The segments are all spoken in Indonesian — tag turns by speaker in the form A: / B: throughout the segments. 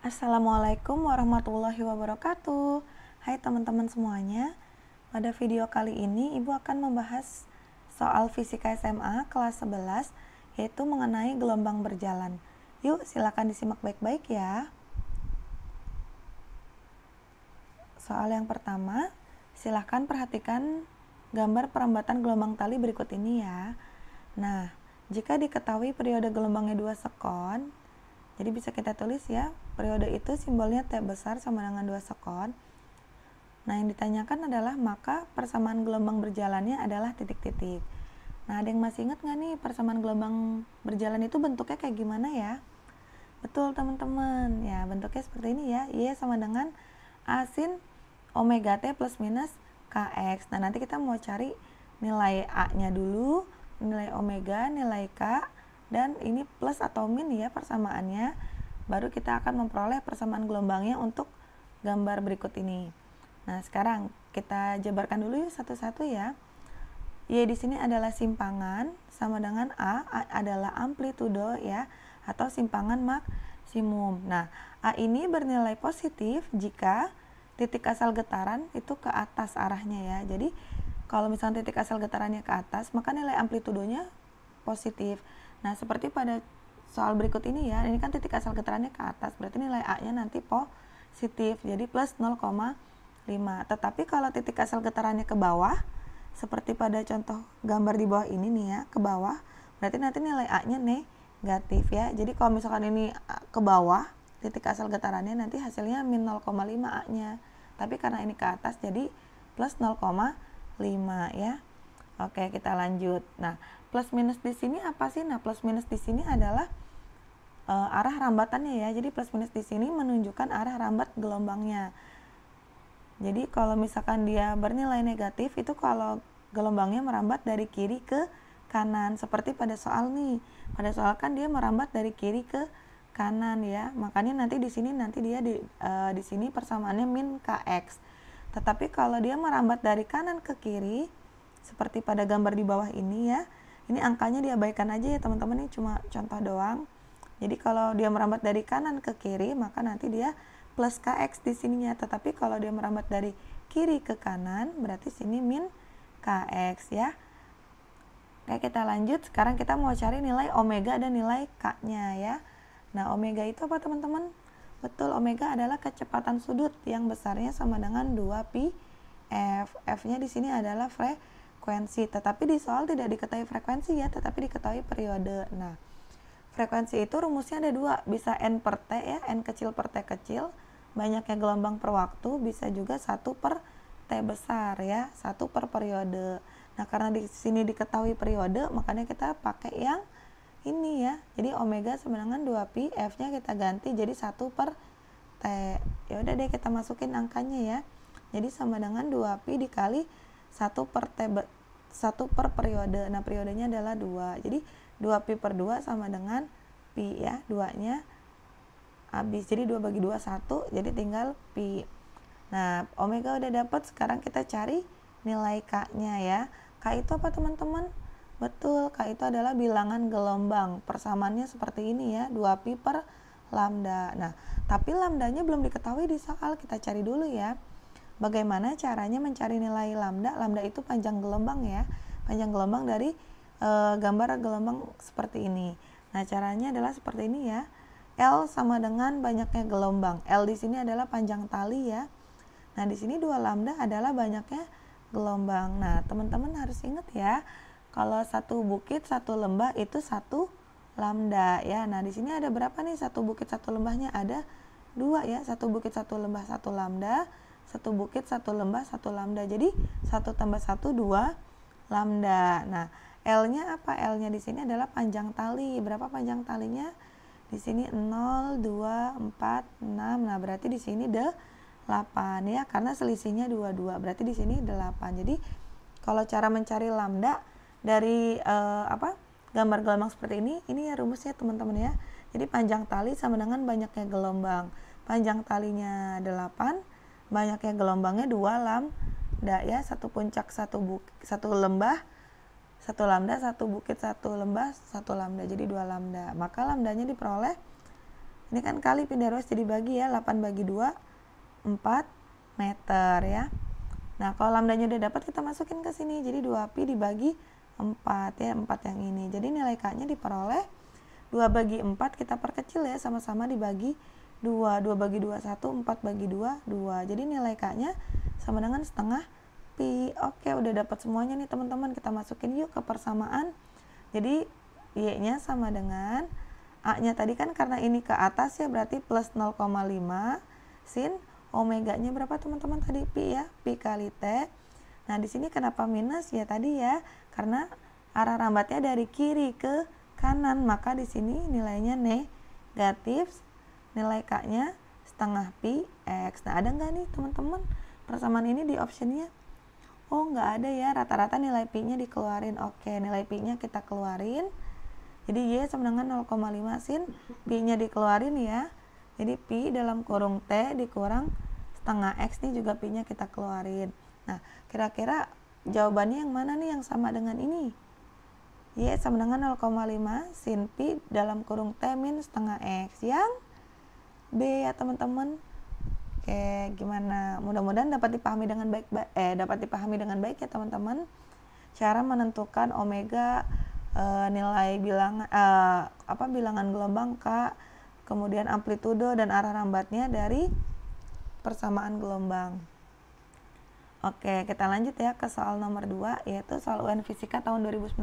A: Assalamualaikum warahmatullahi wabarakatuh. Hai teman-teman semuanya. Pada video kali ini Ibu akan membahas soal fisika SMA kelas 11 yaitu mengenai gelombang berjalan. Yuk silakan disimak baik-baik ya. Soal yang pertama, silakan perhatikan gambar perambatan gelombang tali berikut ini ya. Nah, jika diketahui periode gelombangnya 2 sekon, jadi bisa kita tulis ya, periode itu simbolnya T besar sama dengan 2 sekon. Nah, yang ditanyakan adalah maka persamaan gelombang berjalannya adalah titik-titik. Nah, ada yang masih ingat nggak nih persamaan gelombang berjalan itu bentuknya kayak gimana ya? Betul teman-teman, ya bentuknya seperti ini ya, Y sama dengan A sin omega T plus minus Kx. Nah, nanti kita mau cari nilai A-nya dulu, nilai omega, nilai K, dan ini plus atau min ya persamaannya. Baru kita akan memperoleh persamaan gelombangnya untuk gambar berikut ini. Nah, sekarang kita jabarkan dulu yuk satu-satu ya. Y di sini adalah simpangan sama dengan A adalah amplitudo ya atau simpangan maksimum. Nah, A ini bernilai positif jika titik asal getaran itu ke atas arahnya ya. Jadi, kalau misalnya titik asal getarannya ke atas, maka nilai amplitudonya positif. Nah, seperti pada soal berikut ini ya, ini kan titik asal getarannya ke atas, berarti nilai A-nya nanti positif, jadi plus 0,5. Tetapi kalau titik asal getarannya ke bawah, seperti pada contoh gambar di bawah ini nih ya, ke bawah, berarti nanti nilai A-nya negatif ya. Jadi kalau misalkan ini ke bawah, titik asal getarannya nanti hasilnya min 0,5 A-nya. Tapi karena ini ke atas jadi plus 0,5 ya. Oke, kita lanjut. Nah, plus minus di sini apa sih? Nah, plus minus di sini adalah arah rambatannya ya. Jadi plus minus di sini menunjukkan arah rambat gelombangnya. Jadi kalau misalkan dia bernilai negatif, itu kalau gelombangnya merambat dari kiri ke kanan, seperti pada soal nih. Pada soal kan dia merambat dari kiri ke kanan ya. Makanya nanti di sini dia di sini persamaannya min Kx. Tetapi kalau dia merambat dari kanan ke kiri, seperti pada gambar di bawah ini ya. Ini angkanya diabaikan aja ya teman-teman, ini cuma contoh doang. Jadi kalau dia merambat dari kanan ke kiri, maka nanti dia plus Kx di sininya. Tetapi kalau dia merambat dari kiri ke kanan, berarti sini min Kx ya. Oke, kita lanjut. Sekarang kita mau cari nilai omega dan nilai K-nya ya. Nah, omega itu apa teman-teman? Betul, omega adalah kecepatan sudut yang besarnya sama dengan 2pi F. F-nya di sini adalah frekuensi. Tetapi di soal tidak diketahui frekuensi ya, tetapi diketahui periode. Nah, frekuensi itu rumusnya ada dua, bisa N per T ya, N kecil per T kecil, banyaknya gelombang per waktu, bisa juga 1 per T besar ya, 1 per periode. Nah, karena di sini diketahui periode, makanya kita pakai yang ini ya. Jadi omega sama dengan 2pi, F-nya kita ganti jadi 1 per T. Ya udah deh kita masukin angkanya ya. Jadi sama dengan 2pi dikali 1 per T 1 per periode. Nah, periodenya adalah 2. Jadi 2pi per 2 sama dengan pi ya. 2-nya habis. Jadi 2 bagi 2 1, jadi tinggal pi. Nah, omega udah dapat, sekarang kita cari nilai K-nya ya. K itu apa teman-teman? Betul, K itu adalah bilangan gelombang. Persamaannya seperti ini ya, 2pi per lambda. Nah, tapi lambdanya belum diketahui di soal, kita cari dulu ya. Bagaimana caranya mencari nilai lambda? Lambda itu panjang gelombang ya. Panjang gelombang dari gambar gelombang seperti ini. Nah, caranya adalah seperti ini ya. L sama dengan banyaknya gelombang. L di sini adalah panjang tali ya. Nah, di sini 2 lambda adalah banyaknya gelombang. Nah, teman-teman harus ingat ya. Kalau satu bukit, satu lembah itu 1 lambda ya. Nah, di sini ada berapa nih satu bukit, satu lembahnya? Ada 2 ya. Satu bukit, satu lembah, 1 lambda. Satu bukit, satu lembah, 1 lambda. Jadi 1 tambah 1 2 lambda. Nah, L-nya apa? L-nya di sini adalah panjang tali. Berapa panjang talinya? Di sini 0, 2, 4, 6. Nah, berarti di sini 8 ya, karena selisihnya 22. Berarti di sini 8. Jadi kalau cara mencari lambda dari gambar gelombang seperti ini ya rumusnya teman-teman ya. Jadi panjang tali sama dengan banyaknya gelombang. Panjang talinya 8, banyaknya gelombangnya 2 lambda ya. Satu puncak, satu lembah, 1 lambda, 1 bukit, 1 lembah, 1 lambda, jadi 2 lambda. Maka lambdanya diperoleh Ini kan kali pi dari jadi bagi ya, 8 bagi 2, 4 meter ya. Nah, kalau lambdanya udah dapat kita masukin ke sini. Jadi 2pi dibagi 4 ya, 4 yang ini. Jadi nilai K-nya diperoleh 2 bagi 4 kita perkecil ya, sama-sama dibagi 2. 2 bagi 2 1, 4 bagi 2 2. Jadi nilai K-nya sama dengan setengah pi. Oke, udah dapat semuanya nih teman-teman. Kita masukin yuk ke persamaan. Jadi Y-nya sama dengan A-nya tadi kan karena ini ke atas ya, berarti plus 0,5 sin omeganya berapa teman-teman tadi? Pi ya, pi kali T. Nah, di sini kenapa minus? Ya tadi ya, karena arah rambatnya dari kiri ke kanan, maka di sini nilainya negatif. Nilai K-nya setengah pi X. Nah, ada nggak nih teman-teman persamaan ini di optionnya? Oh, nggak ada ya, rata-rata nilai pi-nya dikeluarin. Oke, nilai pi-nya kita keluarin. Jadi Y sama dengan 0,5 sin pi-nya dikeluarin ya. Jadi pi dalam kurung T dikurang setengah X nih juga pi-nya kita keluarin. Nah, kira-kira jawabannya yang mana nih yang sama dengan ini? Y sama dengan 0,5 sin pi dalam kurung T min setengah X. Yang B ya teman-teman. Oke, gimana? Mudah-mudahan dapat dipahami dengan baik ya teman-teman. Cara menentukan omega, nilai bilangan gelombang K, kemudian amplitudo dan arah rambatnya dari persamaan gelombang. Oke, kita lanjut ya ke soal nomor 2, yaitu soal UN Fisika tahun 2019.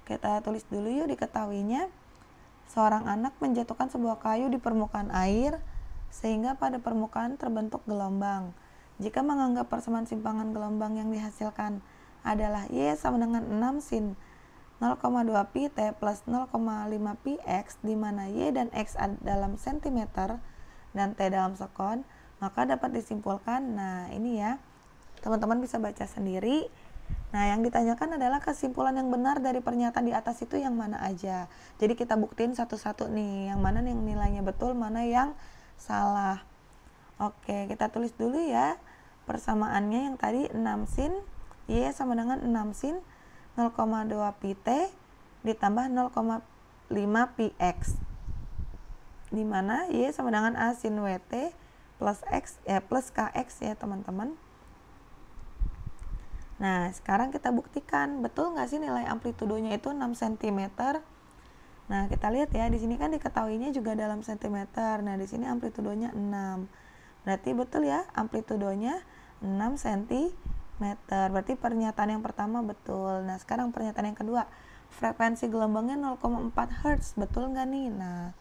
A: Kita tulis dulu yuk diketahuinya. Seorang anak menjatuhkan sebuah kayu di permukaan air sehingga pada permukaan terbentuk gelombang. Jika menganggap persamaan simpangan gelombang yang dihasilkan adalah Y sama dengan 6 sin 0,2 pi T plus 0,5 pi X, di mana Y dan X dalam sentimeter dan T dalam sekon, maka dapat disimpulkan. Nah, ini ya, teman-teman bisa baca sendiri. Nah, yang ditanyakan adalah kesimpulan yang benar dari pernyataan di atas itu yang mana aja. Jadi kita buktiin satu-satu nih, yang mana yang nilainya betul, mana yang salah. Oke, kita tulis dulu ya persamaannya yang tadi 6 sin Y sama dengan 6 sin 0,2 pi T ditambah 0,5 pi X, di mana Y sama dengan A sin WT plus X plus KX ya teman-teman. Nah, sekarang kita buktikan betul nggak sih nilai amplitudonya itu 6 cm. Nah, kita lihat ya, di sini kan diketahuinya juga dalam sentimeter. Nah, di sini amplitudonya 6. Berarti betul ya, amplitudonya 6 cm. Berarti pernyataan yang pertama betul. Nah, sekarang pernyataan yang kedua. Frekuensi gelombangnya 0,4 Hz. Betul nggak nih? Nah,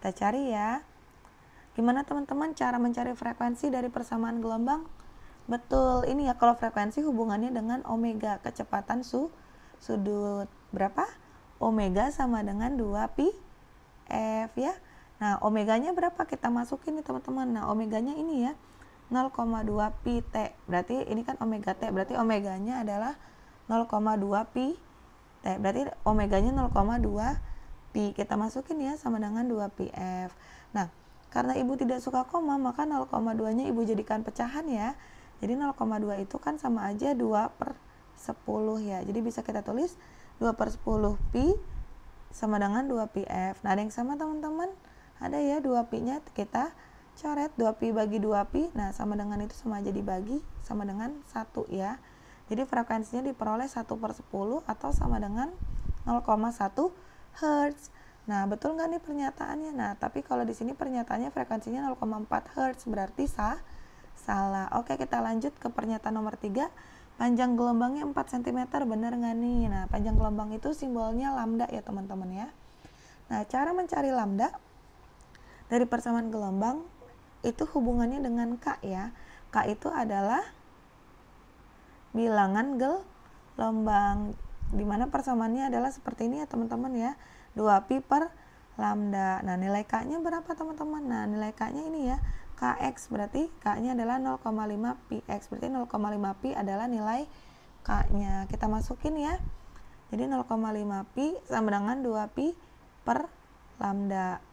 A: kita cari ya. Gimana teman-teman cara mencari frekuensi dari persamaan gelombang? Betul, ini ya, kalau frekuensi hubungannya dengan omega, kecepatan sudut. Berapa? Omega sama dengan 2 pi F ya. Nah, omeganya berapa? Kita masukin nih teman-teman. Nah, omeganya ini ya, 0,2 pi T. Berarti ini kan omega T, berarti omeganya adalah 0,2 pi T. Berarti omeganya 0,2 pi. Kita masukin ya, sama dengan 2 pi F. Nah, karena ibu tidak suka koma, maka 0,2-nya ibu jadikan pecahan ya. Jadi 0,2 itu kan sama aja 2/10 ya. Jadi bisa kita tulis 2/10 pi sama dengan 2 pi F. Nah, ada yang sama teman-teman? Ada ya, 2 pi-nya kita coret, 2 pi bagi 2 pi. Nah, sama dengan itu sama aja dibagi, sama dengan 1 ya. Jadi frekuensinya diperoleh 1/10 atau sama dengan 0,1 Hz. Nah, betul nggak nih pernyataannya? Nah, tapi kalau di sini pernyataannya frekuensinya 0,4 Hz, berarti salah. Oke, kita lanjut ke pernyataan nomor 3. Panjang gelombangnya 4 cm, benar nggak nih? Nah, panjang gelombang itu simbolnya lambda ya teman-teman ya. Nah, cara mencari lambda dari persamaan gelombang itu hubungannya dengan K ya. K itu adalah bilangan gelombang, dimana persamaannya adalah seperti ini ya teman-teman ya, 2 pi per lambda. Nah, nilai K-nya berapa teman-teman? Nah, nilai K-nya ini ya, KX, berarti K-nya adalah 0,5 pi X, berarti 0,5 pi adalah nilai K-nya. Kita masukin ya. Jadi 0,5 pi sama dengan 2 pi per lambda.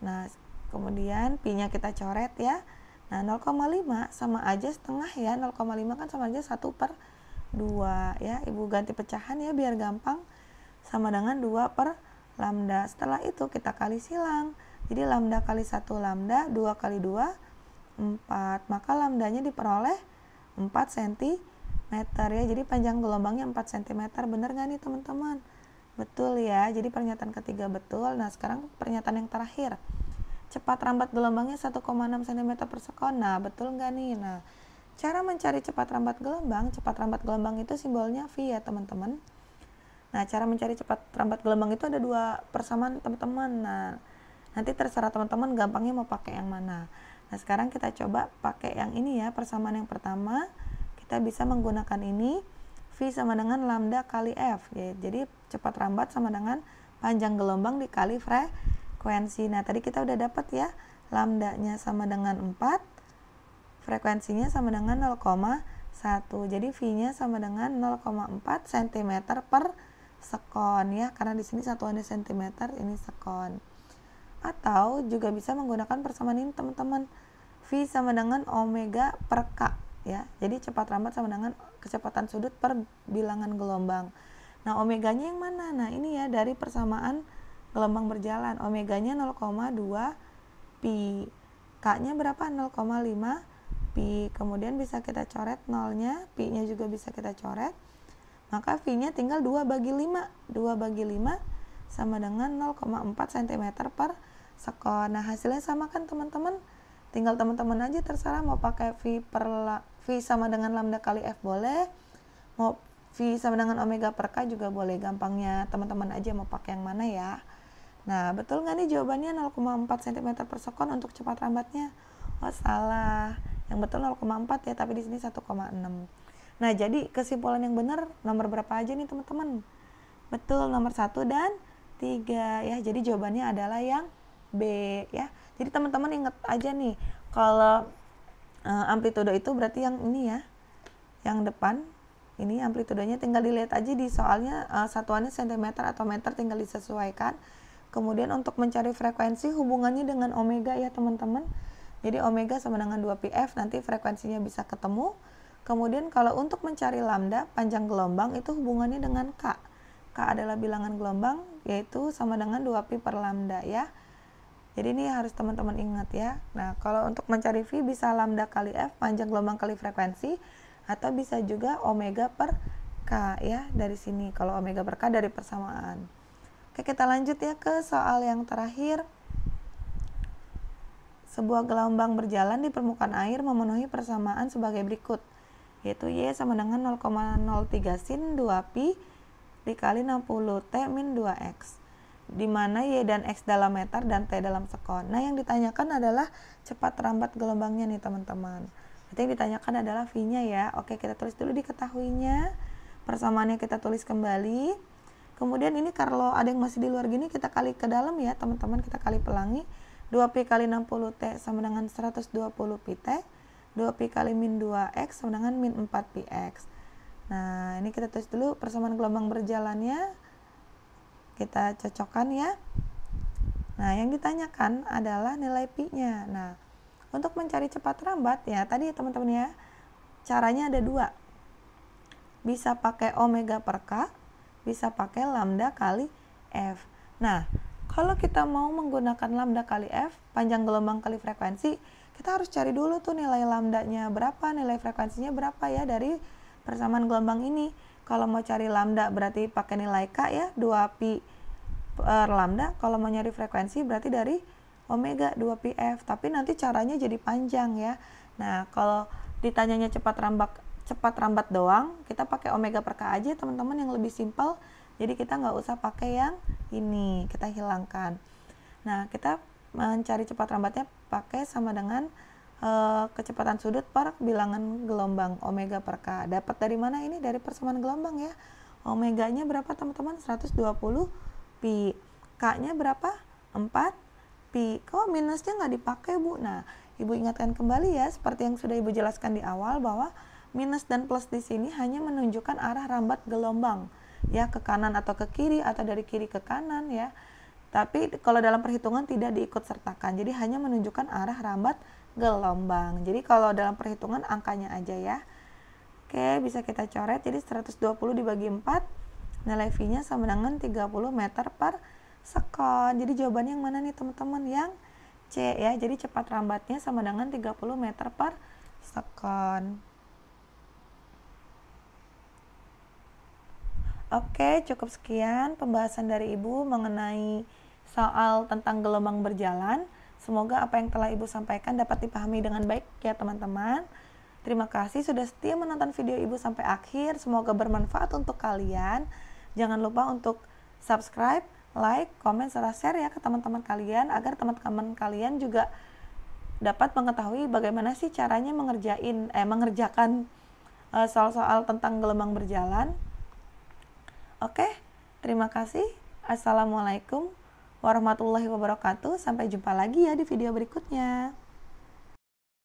A: Nah, kemudian pi-nya kita coret ya. Nah, 0,5 sama aja setengah ya. 0,5 kan sama aja 1/2 ya. Ibu ganti pecahan ya biar gampang. Sama dengan 2 per lambda. Setelah itu kita kali silang. Jadi lambda kali 1 lambda, 2 kali 2, 4. Maka lambdanya diperoleh 4 cm ya. Jadi panjang gelombangnya 4 cm. Bener nggak nih teman-teman? Betul ya. Jadi pernyataan ketiga betul. Nah sekarang pernyataan yang terakhir. Cepat rambat gelombangnya 1,6 cm per sekon. Nah betul nggak nih? Nah cara mencari cepat rambat gelombang itu simbolnya V ya teman-teman. Nah cara mencari cepat rambat gelombang itu ada dua persamaan teman-teman. Nah nanti terserah teman-teman gampangnya mau pakai yang mana. Nah sekarang kita coba pakai yang ini ya, persamaan yang pertama. Kita bisa menggunakan ini, V sama dengan lambda kali F ya. Jadi cepat rambat sama dengan panjang gelombang dikali frekuensi. Nah tadi kita udah dapat ya, lambdanya sama dengan 4, frekuensinya sama dengan 0,1. Jadi V-nya sama dengan 0,4 cm per sekon ya, karena di sini satuannya cm, ini sekon. Atau juga bisa menggunakan persamaan ini teman-teman, V sama dengan omega per K ya. Jadi cepat rambat sama dengan kecepatan sudut per bilangan gelombang. Nah omeganya yang mana? Nah ini ya, dari persamaan gelombang berjalan, omeganya 0,2 pi, K-nya berapa? 0,5 pi. Kemudian bisa kita coret nolnya, pi-nya juga bisa kita coret. Maka V-nya tinggal 2 bagi 5. 2 bagi 5 sama dengan 0,4 cm per sekon. Nah hasilnya sama kan teman-teman? Tinggal teman-teman aja terserah mau pakai V sama dengan lambda kali F boleh, mau V sama dengan omega per K juga boleh. Gampangnya teman-teman aja mau pakai yang mana ya. Nah betul nggak nih jawabannya 0,4 cm per sekon untuk cepat rambatnya? Oh salah, yang betul 0,4 ya, tapi di sini 1,6. Nah jadi kesimpulan yang benar nomor berapa aja nih teman-teman? Betul, nomor 1 dan 3 ya. Jadi jawabannya adalah yang B ya. Jadi teman-teman ingat aja nih, kalau amplitudo itu berarti yang ini ya, yang depan ini amplitudenya tinggal dilihat aja di soalnya, satuannya cm atau meter tinggal disesuaikan. Kemudian untuk mencari frekuensi hubungannya dengan omega ya teman-teman. Jadi omega sama dengan 2πf, nanti frekuensinya bisa ketemu. Kemudian kalau untuk mencari lambda panjang gelombang itu hubungannya dengan K. K adalah bilangan gelombang, yaitu sama dengan 2pi per lambda ya. Jadi ini harus teman-teman ingat ya. Nah kalau untuk mencari V bisa lambda kali F, panjang gelombang kali frekuensi, atau bisa juga omega per K ya, dari sini. Kalau omega per K dari persamaan. Oke, kita lanjut ya ke soal yang terakhir. Sebuah gelombang berjalan di permukaan air memenuhi persamaan sebagai berikut, yaitu Y sama dengan 0,03 sin 2pi dikali 60T min 2X, di mana Y dan X dalam meter dan T dalam sekon. Nah yang ditanyakan adalah cepat rambat gelombangnya nih teman-teman. Berarti yang ditanyakan adalah V-nya ya. Oke, kita tulis dulu diketahuinya, persamaannya kita tulis kembali. Kemudian ini kalau ada yang masih di luar gini, kita kali ke dalam ya teman-teman, kita kali pelangi. 2pi kali 60T sama dengan 120 pi-T, 2pi kali min 2X sama dengan min 4πx. Nah ini kita tulis dulu persamaan gelombang berjalannya, kita cocokkan ya. Nah yang ditanyakan adalah nilai pi-nya. Nah untuk mencari cepat rambat ya tadi teman-teman ya, caranya ada dua, bisa pakai omega per K, bisa pakai lambda kali F. Nah kalau kita mau menggunakan lambda kali F, panjang gelombang kali frekuensi, kita harus cari dulu tuh nilai lambdanya berapa, nilai frekuensinya berapa ya dari persamaan gelombang ini. Kalau mau cari lambda berarti pakai nilai K ya, 2pi per lambda. Kalau mau nyari frekuensi berarti dari omega 2πf. Tapi nanti caranya jadi panjang ya. Nah kalau ditanyanya cepat rambat doang, kita pakai omega per K aja teman-teman, yang lebih simpel. Jadi kita nggak usah pakai yang ini, kita hilangkan. Nah kita mencari cepat rambatnya pakai sama dengan kecepatan sudut per bilangan gelombang omega per K. Dapat dari mana ini? Dari persamaan gelombang ya. Omeganya berapa teman-teman? 120 pi. K-nya berapa? 4 pi. Kok minusnya nggak dipakai Bu? Nah Ibu ingatkan kembali ya, seperti yang sudah Ibu jelaskan di awal, bahwa minus dan plus di sini hanya menunjukkan arah rambat gelombang ya, ke kanan atau ke kiri atau dari kiri ke kanan ya. Tapi kalau dalam perhitungan tidak diikut sertakan. Jadi hanya menunjukkan arah rambat gelombang. Jadi kalau dalam perhitungan angkanya aja ya. Oke, bisa kita coret. Jadi 120 dibagi 4, nilai V-nya sama dengan 30 meter per sekon. Jadi jawabannya yang mana nih teman-teman? Yang C ya. Jadi cepat lambatnya sama dengan 30 meter per sekon. Oke, cukup sekian pembahasan dari Ibu mengenai soal tentang gelombang berjalan. Semoga apa yang telah Ibu sampaikan dapat dipahami dengan baik ya teman-teman. Terima kasih sudah setia menonton video Ibu sampai akhir. Semoga bermanfaat untuk kalian. Jangan lupa untuk subscribe, like, komen, serta share ya ke teman-teman kalian agar teman-teman kalian juga dapat mengetahui bagaimana sih caranya mengerjakan soal-soal tentang gelombang berjalan. Oke, terima kasih. Assalamualaikum warahmatullahi wabarakatuh. Sampai jumpa lagi ya di video berikutnya.